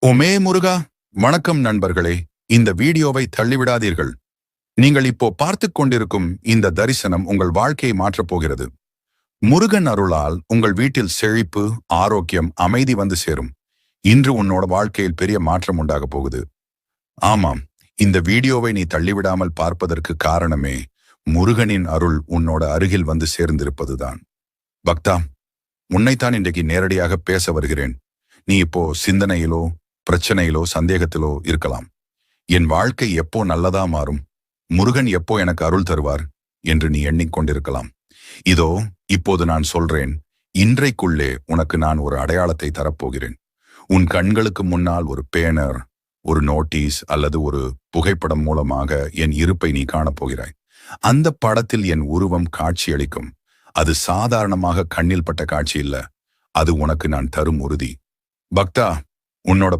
ஒமே முருகா. வணக்கம் நண்பர்களே. இந்த வீடியோவை தள்ளிவிடாதீர்கள். நீங்கள் இப்போ பார்த்துக் கொண்டிருக்கும் இந்த தரிசனம் உங்கள் வாழ்க்கையை மாற்றப் போகிறது. முருகன் அருளால் உங்கள் வீட்டில் செழிப்பு, ஆரோக்கியம், அமைதி வந்து சேரும். இன்று உன்னோட வாழ்க்கையில் பெரிய மாற்றம் உண்டாகப் போகுது. ஆமாம், இந்த வீடியோவை நீ தள்ளிவிடாமல் பார்ப்பதற்கு காரணமே முருகனின் அருள் உன்னோட அருகில் வந்து சேர்ந்திருப்பதுதான். பக்தா, உன்னைத்தான் இன்றைக்கு நேரடியாக பேச வருகிறேன். நீ இப்போ சிந்தனையிலோ பிரச்சனையிலோ சந்தேகத்திலோ இருக்கலாம். என் வாழ்க்கை எப்போ நல்லதா மாறும், முருகன் எப்போ எனக்கு அருள் தருவார் என்று நீ எண்ணிக்கொண்டிருக்கலாம். இதோ இப்போது நான் சொல்றேன். இன்றைக்குள்ளே உனக்கு நான் ஒரு அடையாளத்தை தரப்போகிறேன். உன் கண்களுக்கு முன்னால் ஒரு பேனர், ஒரு நோட்டீஸ் அல்லது ஒரு புகைப்படம் மூலமாக என் இருப்பை நீ காணப்போகிறாய். அந்த படத்தில் என் உருவம் காட்சியளிக்கும். அது சாதாரணமாக கண்ணில் பட்ட காட்சி இல்ல, அது உனக்கு நான் தரும் உறுதி. பக்தா, உன்னோட